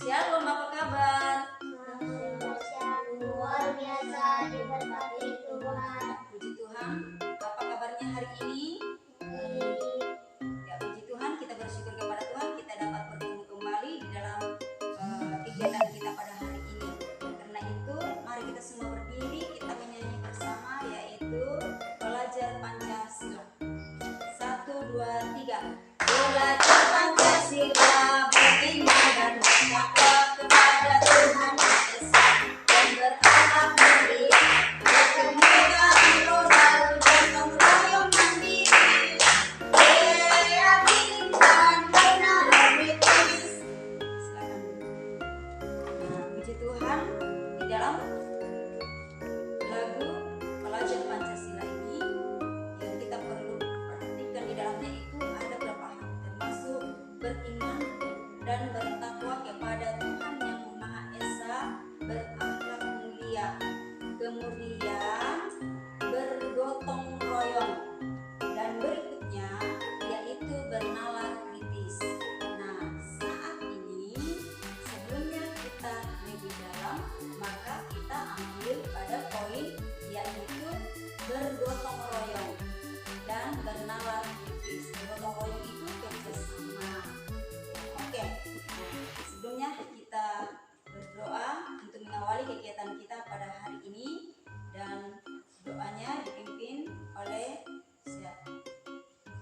Shalom, apa kabar? Luar biasa diberkati Tuhan. Puji Tuhan, apa kabarnya hari ini? Ya, puji Tuhan, kita bersyukur kepada Tuhan kita dapat bertemu kembali di dalam kegiatan kita pada hari ini. Karena itu, mari kita semua berdiri, kita menyanyi bersama, yaitu belajar Pancasila. 1, 2, 3. Belajar Pancasila, beriman dan bertakwa kepada Tuhan Yang Esa, dan berakhlak mulia, berkemuliaan selalu gotong royong mandiri, keyakinan kebenaran kritis. Silakan. Puji Tuhan, di dalam lagu Belajar Pancasila ini yang kita perlu perhatikan di dalamnya itu ada beberapa hal, termasuk beriman dan bertakwa kepada Tuhan Yang Maha Esa, berakhlak mulia, kemudian bergotong royong, dan berikutnya yaitu bernalar kritis. Nah, saat ini sebelumnya kita lebih dalam, maka kita ambil pada poin yaitu bergotong royong dan bernalar kritis. Bergotong royong itu kerjasama. Oke, sebelumnya kita berdoa untuk mengawali kegiatan kita pada hari ini, dan doanya dipimpin oleh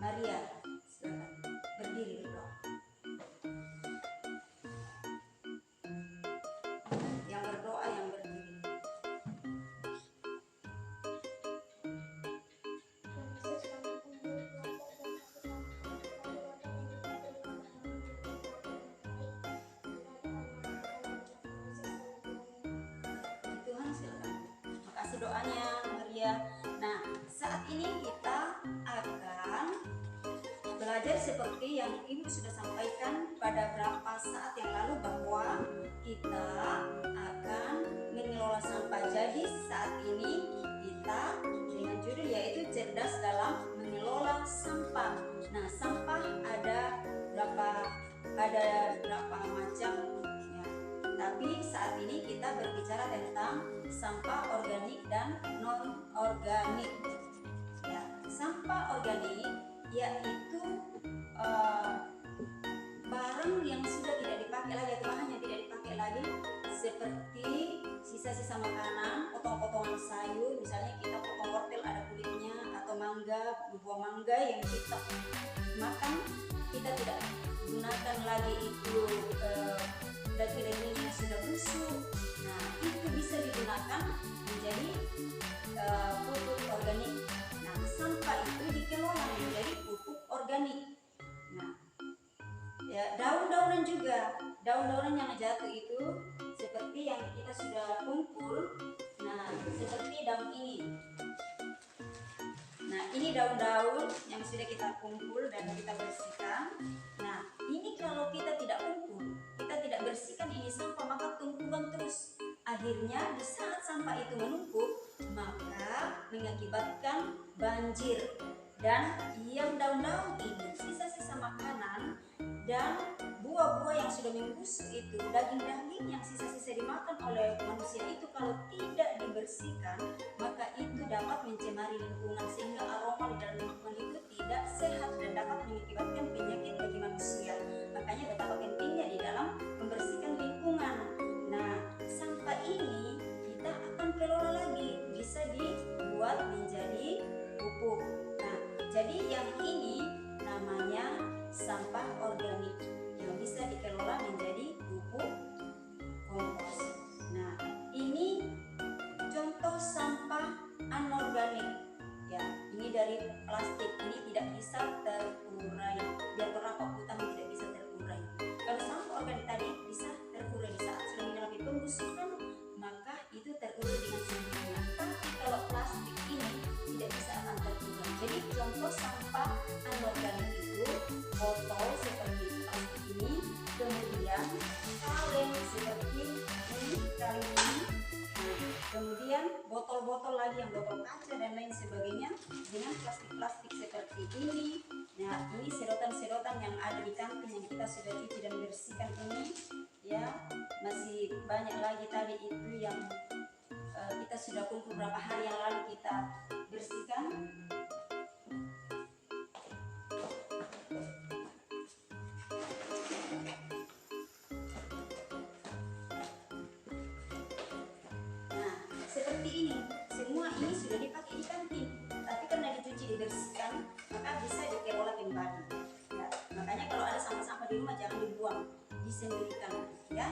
Maria. Silakan berdiri berdoa. Yang berdoa yang berdiri. Tuhan, silakan. Makasih doanya Maria. Nah, saat ini kita akan belajar seperti yang Ibu sudah sampaikan pada beberapa saat yang lalu, bahwa kita akan mengelola sampah. Jadi saat ini kita dengan judul yaitu cerdas dalam mengelola sampah. Nah, sampah ada berapa macam ya. Tapi saat ini kita berbicara tentang sampah organik dan non organik. Ya, sampah organik yaitu barang yang sudah tidak dipakai lagi atau bahan yang tidak dipakai lagi, seperti sisa-sisa makanan, potong-potongan sayur, misalnya kita potong wortel ada kulitnya, atau mangga, buah mangga yang kita makan, kita tidak gunakan lagi itu daging-daging yang sudah busuk. Nah, itu bisa digunakan menjadi pupuk organik. Nah, sampah itu dikelola menjadi pupuk organik. Nah, ya, daun-daunan juga, daun-daunan yang jatuh itu seperti yang kita sudah kumpul. Nah, seperti daun ini. Nah, ini daun-daun yang sudah kita kumpul dan kita bersihkan. Nah, ini kalau kita tidak kumpul, kita tidak bersihkan ini sampah, maka tumpukan terus. Akhirnya di saat sampah itu menumpuk, maka mengakibatkan banjir. Dan yang daun-daun ini, sisa-sisa makanan dan buah-buah yang sudah membusuk itu, daging-daging yang sisa-sisa dimakan oleh manusia itu, kalau tidak dibersihkan, maka itu dapat mencemari lingkungan, sehingga aroma di dalam lingkungan itu tidak sehat dan dapat mengakibatkan penyakit bagi manusia. Makanya betapa pentingnya di dalam membersihkan lingkungan. Nah, sampah ini kita akan kelola lagi, bisa dibuat menjadi pupuk. Nah, jadi yang ini namanya sampah organik yang bisa dikelola menjadi pupuk kompos. Nah, ini contoh sampah anorganik. Ya, ini dari plastik, ini tidak bisa terurai. Biarpun apa utang tidak bisa terurai. Kalau sampah organik tadi bisa terurai saat sudah mengalami pembusukan, maka itu terurai dengan sendirinya. Tapi kalau plastik ini tidak bisa akan terurai. Jadi contoh sampah anorganik itu botol seperti plastik ini, kemudian kaleng seperti ini, kaleng ini, kemudian botol-botol lagi yang botol kaca dan lain sebagainya dengan plastik-plastik seperti ini. Nah, Nah, ini sedotan-sedotan yang ada di kantin yang kita sudah cuci dan bersihkan ini, ya masih banyak lagi tadi itu yang kita sudah kumpul berapa hari yang lalu kita bersihkan. Nah, seperti ini, semua ini sudah dipakai di kantin, tapi karena dicuci dibersihkan, maka bisa dikelola kembali. Ya, makanya kalau ada sampah-sampah di rumah jangan dibuang, disembunyikan, ya.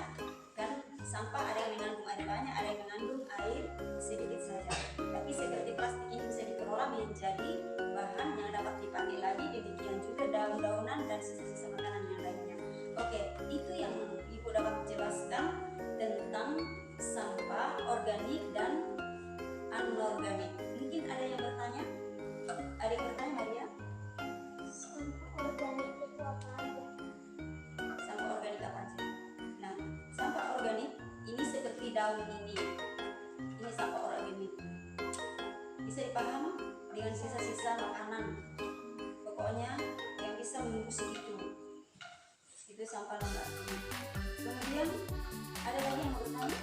Kan sampah ada yang mengandung air banyak, ada yang mengandung air sedikit saja. Tapi seperti plastik ini bisa dikelola menjadi bahan yang dapat dipakai lagi. Demikian juga daun-daunan dan sisa-sisa makanan yang lainnya. Oke, itu yang Ibu dapat jelaskan tentang sampah organik dan anorganik. Mungkin ada yang bertanya? Ada yang bertanya, Maria? Sampah organik itu apa aja? Sampah organik apa aja? Nah, sampah organik ini seperti daun ini. Ini sampah organik. Bisa dipahami dengan sisa-sisa makanan. Pokoknya yang bisa membusuk itu sampah organik. Kemudian ada lagi yang mau bertanya?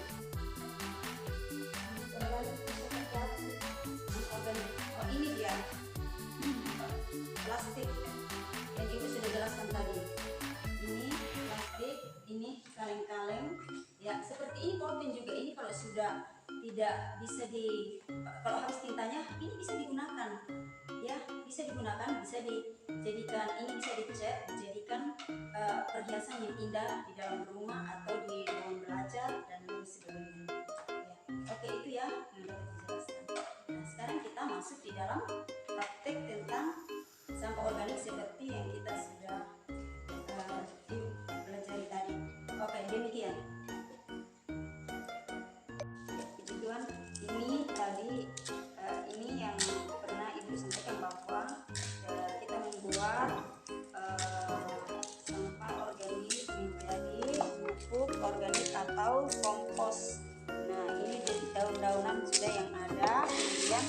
Organik itu seperti apa? Organik. Oh, ini dia plastik yang Ibu sudah jelaskan tadi. Ini plastik, ini kaleng-kaleng. Ya, seperti ini pulpen juga. Ini kalau sudah tidak bisa kalau habis tintanya ini bisa digunakan. Ya, bisa digunakan, bisa dijadikan, ini bisa dicat, dijadikan perhiasan yang indah di dalam rumah atau di ruang belajar dan lain sebagainya. Ya, oke, itu ya yang dapat dijelaskan. Nah, sekarang kita masuk di dalam praktek tentang sampah organik seperti yang kita sudah pelajari tadi. Oke, demikian. Puji Tuhan, ini tadi ini yang pernah Ibu sampaikan bahwa kita membuat sampah organik menjadi pupuk organik atau kompos. Nah, ini dari daun-daunan sudah yang ada, kemudian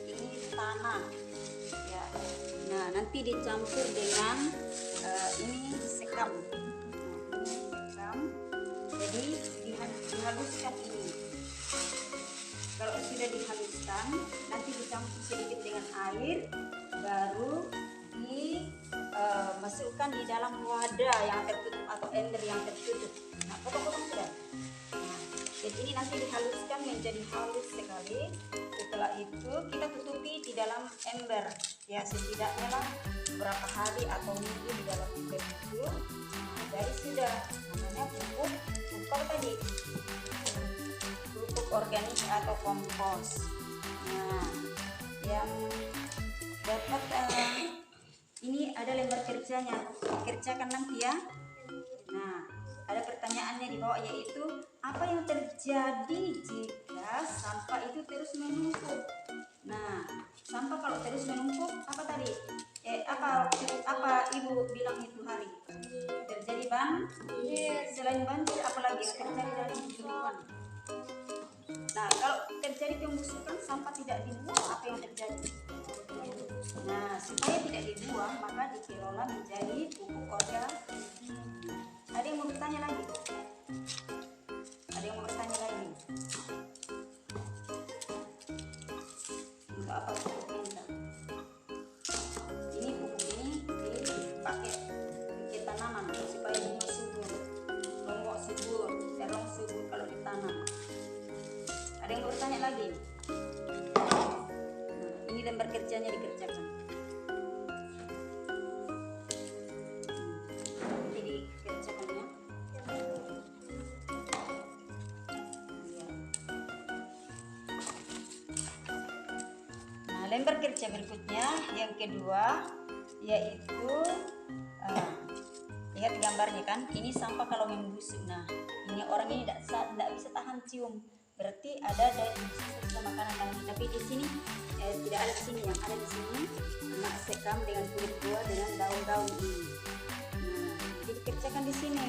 ini tanah. Ya. Nah, nanti dicampur dengan ini sekam. Nah, ini sekam. Jadi dihaluskan ini. Kalau sudah dihaluskan, nanti dicampur sedikit dengan air, baru dimasukkan di dalam wadah yang tertutup atau ember yang tertutup. Nah, potong-potong sudah. Nah, jadi ini nanti dihaluskan menjadi halus sekali. Setelah itu kita tutupi di dalam ember. Ya, setidaknya lah beberapa hari atau minggu di dalam ember itu. Nah, jadi sudah namanya pupuk tadi. Pupuk organik atau kompos. Nah, yang dapat ini ada lembar kerjanya, kerjakan nanti ya. Nah, ada pertanyaannya di bawah, yaitu apa yang terjadi jika sampah itu terus menumpuk. Nah, sampah kalau terus menumpuk apa tadi? Apa Ibu bilang itu hari? Terjadi banjir. Selain banjir, apalagi yang terjadi dalam kehidupan? Nah, kalau terjadi pembusukan, sampah tidak dibuang, apa yang terjadi? Nah, supaya tidak dibuang, maka dikelola menjadi pupuk organik. Ada yang mau bertanya lagi? Ada yang mau bertanya lagi? Untuk apa pupuk ini? Ini pupuk ini dipakai ke tanaman supaya bunga subur, lombok subur, terong subur kalau ditanam. Ada yang mau bertanya lagi? Nah, ini lembar kerjanya dikerjakan. Jadi kerjakannya. Ya. Nah, lembar kerja berikutnya yang kedua yaitu lihat gambarnya kan, ini sampah kalau membusuk. Nah, ini orang ini tidak bisa tahan cium, berarti ada dari sisa makanan tadi. Tapi di sini tidak ada di sini, yang ada di sini anak sekam dengan kulit buah dengan daun-daun ini. Nah, jadi kerjakan di sini.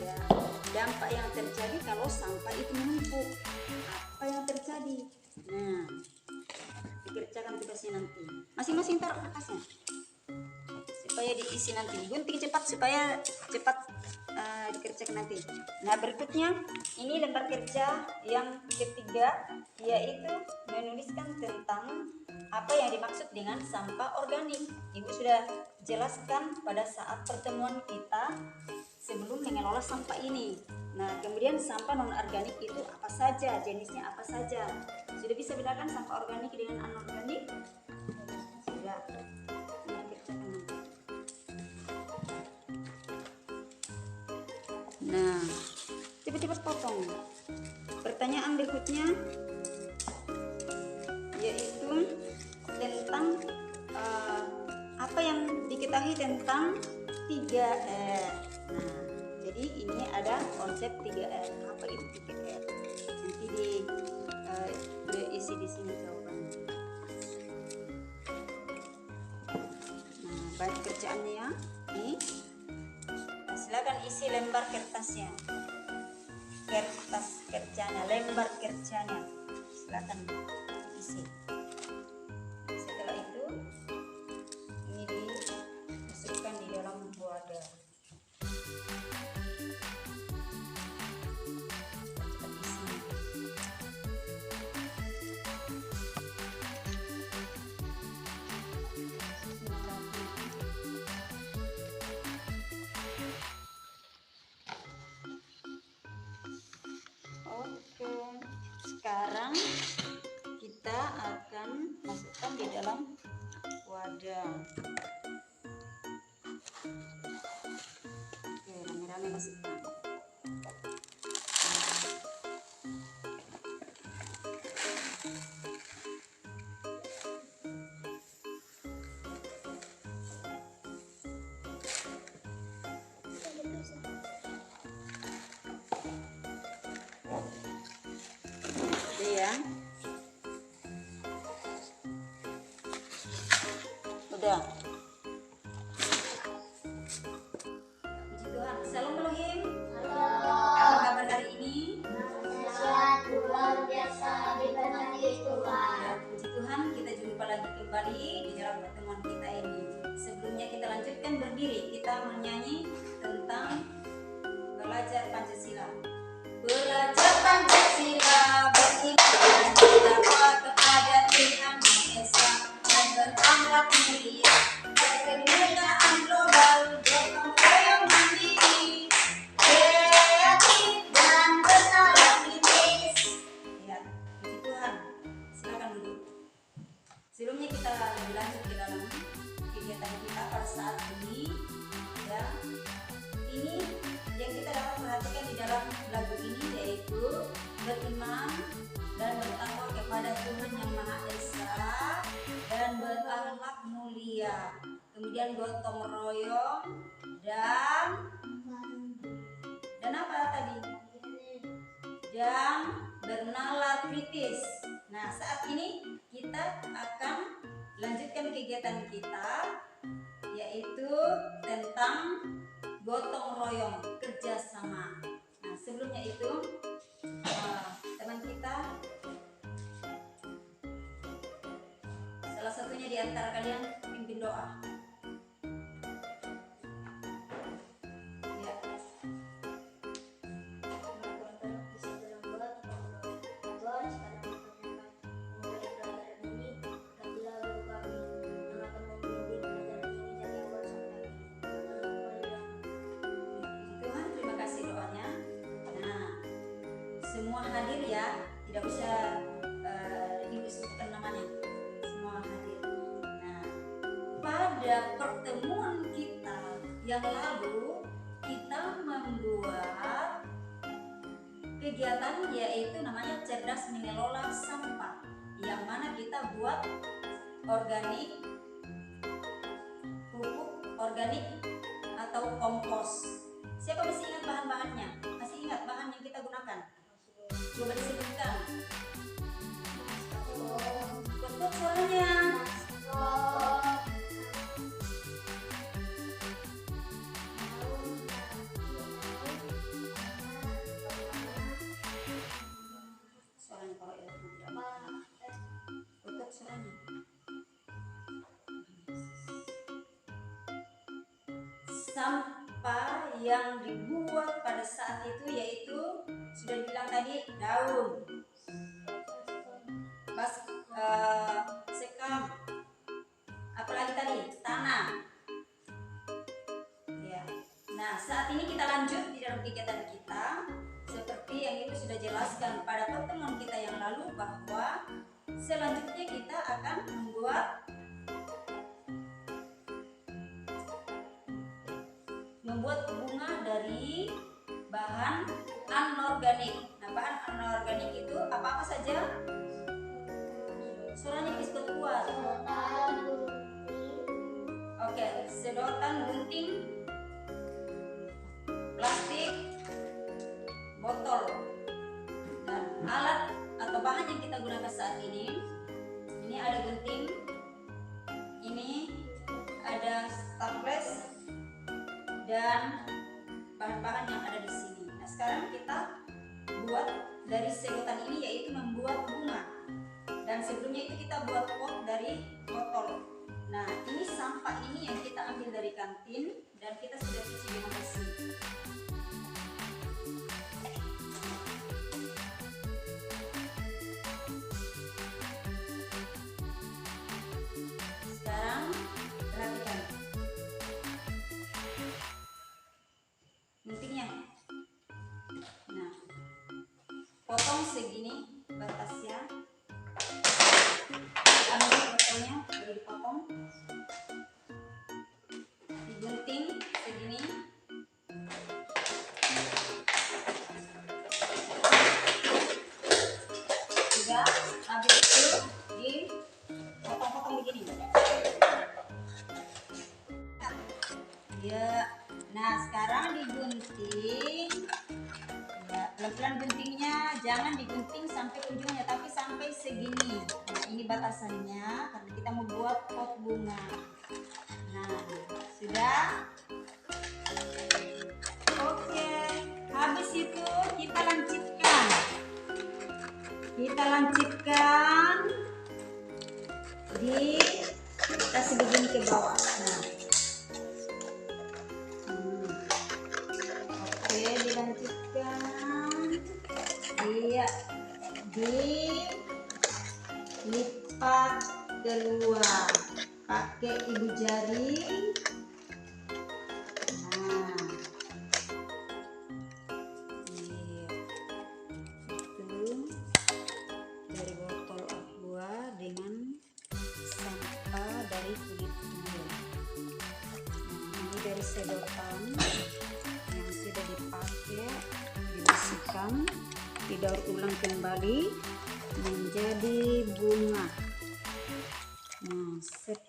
Ya, dampak yang terjadi kalau sampah itu menumpuk, apa yang terjadi? Nah, dikerjakan tugasnya nanti. Masing-masing taruh kertasnya. supaya diisi nanti. Gunting cepat supaya cepat dikerjakan nanti. Nah, berikutnya ini lembar kerja yang ketiga, yaitu menuliskan tentang apa yang dimaksud dengan sampah organik. Ibu sudah jelaskan pada saat pertemuan kita sebelum mengelola sampah ini. Nah, kemudian sampah non-organik itu apa saja, jenisnya apa saja. Sudah bisa bedakan sampah organik dengan anorganik? Sudah. Ini kerjakan nanti. Nah, cepat-cepat potong. Pertanyaan berikutnya yaitu tentang apa yang diketahui tentang 3R. Nah, jadi ini ada konsep 3R. Apa itu 3R? Nanti diisi di sini jawabannya. Nah, baik kerjaannya ya. Nih. Nah, silakan isi lembar kertasnya. Kertas kerjanya, lembar kerjanya. Silakan isi. Setelah itu ini dimasukkan di dalam wadah. Cepat isi. Oke, sekarang kita akan masukkan di dalam wadah. Oke, rame-rame masukkan. Udah ya. Udah. Puji Tuhan. Assalamualaikum. Apa kabar hari ini? Sehat luar biasa diberkati Tuhan. Ya, puji Tuhan, kita jumpa lagi kembali di dalam pertemuan kita ini. Sebelumnya kita lanjutkan berdiri. Kita menyanyi tentang belajar Pancasila. Belajar Pancasila, beriman bertakwa kepada Tuhan Yang Esa dan berakhlak mulia. Kebenaran global, gotong royong mandiri, kreatif dan bersalah kritis. Ya, puji Tuhan. Silakan duduk. Sebelumnya kita lebih lanjut ke dalam kegiatan kita pada saat ini. Ya, ini yang kita dapat perhatikan di dalam lagu ini yaitu beriman dan bertakwa kepada Tuhan Yang Maha Esa dan berakhlak mulia. Kemudian gotong royong dan apa tadi? Dan bernalar kritis. Nah, saat ini kita akan lanjutkan kegiatan kita yaitu tentang gotong royong, kerjasama. Nah, sebelumnya itu teman kita, salah satunya di antara kalian pimpin doa. Ya. Tuhan, terima kasih doanya. Nah, semua hadir ya, tidak usah ibu sebutkan namanya, semua hadir. Nah, pada pertemuan kita yang lalu kita membuat kegiatan yaitu namanya cerdas mengelola sampah, yang mana kita buat organik, pupuk organik atau kompos. Siapa masih ingat bahan-bahannya? Masih ingat bahan yang kita gunakan? Coba disebutkan. Betul suaranya. Suaranya kalau itu tutup suaranya. sampah yang dibuat pada saat itu, yaitu sudah bilang tadi daun, sekam, apalagi tadi tanah. Ya. Nah, saat ini kita lanjut di dalam kegiatan kita. Seperti yang Ibu sudah jelaskan pada pertemuan kita yang lalu, bahwa selanjutnya kita akan membuat bunga dari bahan anorganik. Nah, bahan anorganik itu apa-apa saja? Suaranya disebut kuat. Oke, sedotan, gunting, plastik, botol. Dan alat atau bahan yang kita gunakan saat ini ada gunting, ini ada staples, dan bahan-bahan yang ada di sini. Nah, sekarang kita buat dari sedotan ini, yaitu membuat bunga. Dan sebelumnya itu kita buat pot dari botol. Nah, ini sampah ini yang kita ambil dari kantin dan kita sudah cuci dengan bersih. Sekarang perhatikan guntingnya. Nah, potong segini batasnya. Ambil botolnya, jadi dipotong, digunting segini. Sudah, habis itu dipotong-potong begini. Ya, nah sekarang digunting. Ya, pelan-pelan guntingnya, jangan digunting sampai ujungnya, tapi sampai segini. Nah, ini batasannya karena kita mau buat pot bunga. Nah, sudah. Oke, habis itu kita lancipkan. Kasih begini ke bawah. Nah, oke, dilancipkan. Iya, dilipat keluar pakai ibu jari. Nah, iya, itu dari botol aqua dengan sampah dari kulit buah. Nah, ini dari sedotan yang sudah dipakai, dibersihkan, didaur ulang kembali menjadi bunga. Nah, set.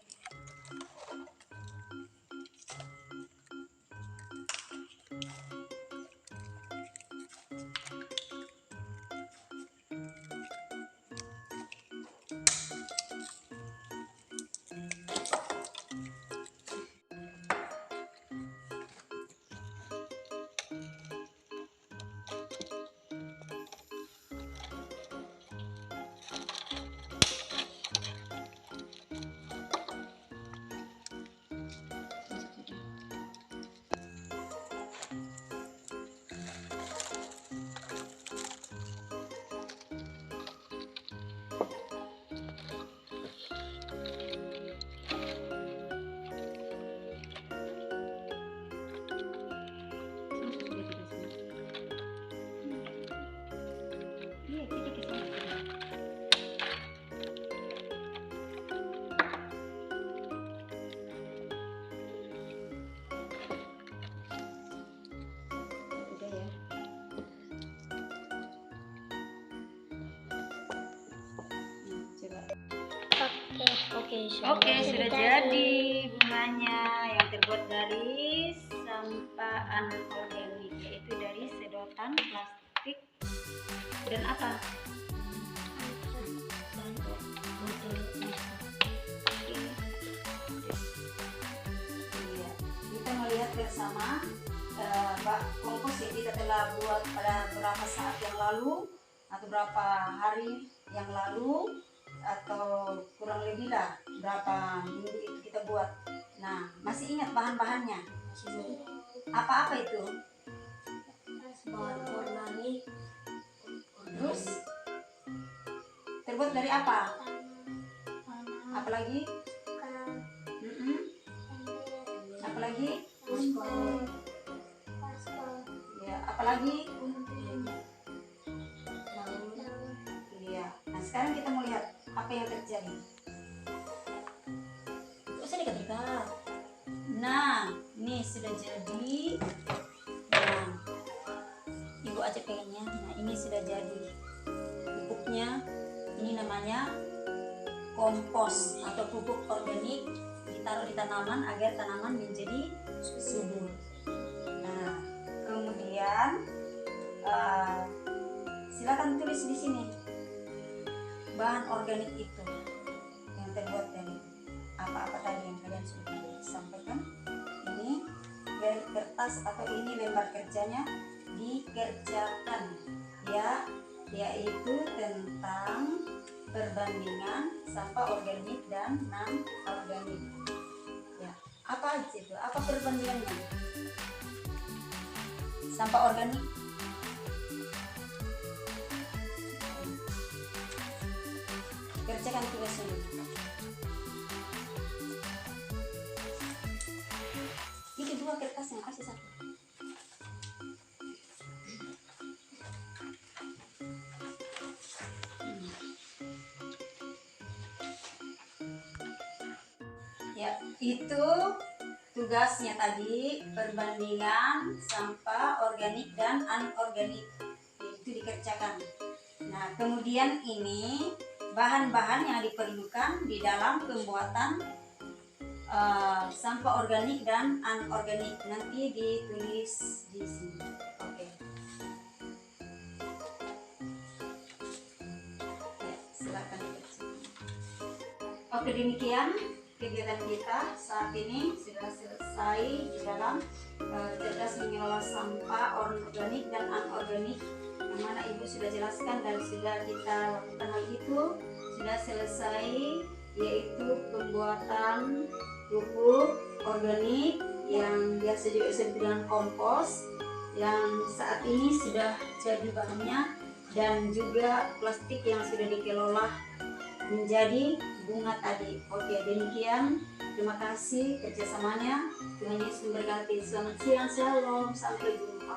Oke, sudah jadi bunganya yang terbuat dari sampah anorganik, yaitu dari sedotan, plastik, dan apa? Iya, kita melihat bersama kompos yang kita telah buat pada beberapa saat yang lalu atau berapa hari yang lalu, atau kurang lebih lah berapa minggu itu kita buat. Nah, masih ingat bahan-bahannya? Apa-apa itu? bahan organik, Terus terbuat dari apa? tanah, Apalagi? ikan, Mm-mm. Apalagi? kaspar, Ya, apalagi? daun, Iya. Nah, sekarang kita mau lihat apa yang terjadi. usah dekat-dekat. Nah, ini sudah jadi. Nah, Ibu Aceh pengennya. Nah, ini sudah jadi pupuknya. Ini namanya kompos atau pupuk organik, ditaruh di tanaman agar tanaman menjadi subur. Nah, kemudian silakan tulis di sini bahan organik itu yang terbuat dari apa-apa tadi yang kalian sudah sampaikan. Ini kertas atau ini lembar kerjanya dikerjakan, ya, yaitu tentang perbandingan sampah organik dan non organik. Ya, apa aja itu? Apa perbandingannya? Sampah organik. Kerjakan tugasnya dulu. Itu dua kertasnya, kasih satu. Ya, itu tugasnya tadi, perbandingan sampah organik dan anorganik. Itu dikerjakan. Nah, kemudian ini bahan-bahan yang diperlukan di dalam pembuatan sampah organik dan anorganik. Nanti ditulis di sini. Oke. Ya, silakan dikerjakan. Oke, demikian kegiatan kita saat ini sudah selesai di dalam cerdas mengelola sampah organik dan anorganik, yang mana Ibu sudah jelaskan dan sudah kita lakukan hal itu. Sudah selesai, yaitu pembuatan pupuk organik yang biasa juga disebut dengan kompos, yang saat ini sudah jadi bahannya, dan juga plastik yang sudah dikelola menjadi bunga tadi. Oke, demikian. Terima kasih kerjasamanya. Tuhan Yesus memberkati. Selamat siang, shalom, sampai jumpa.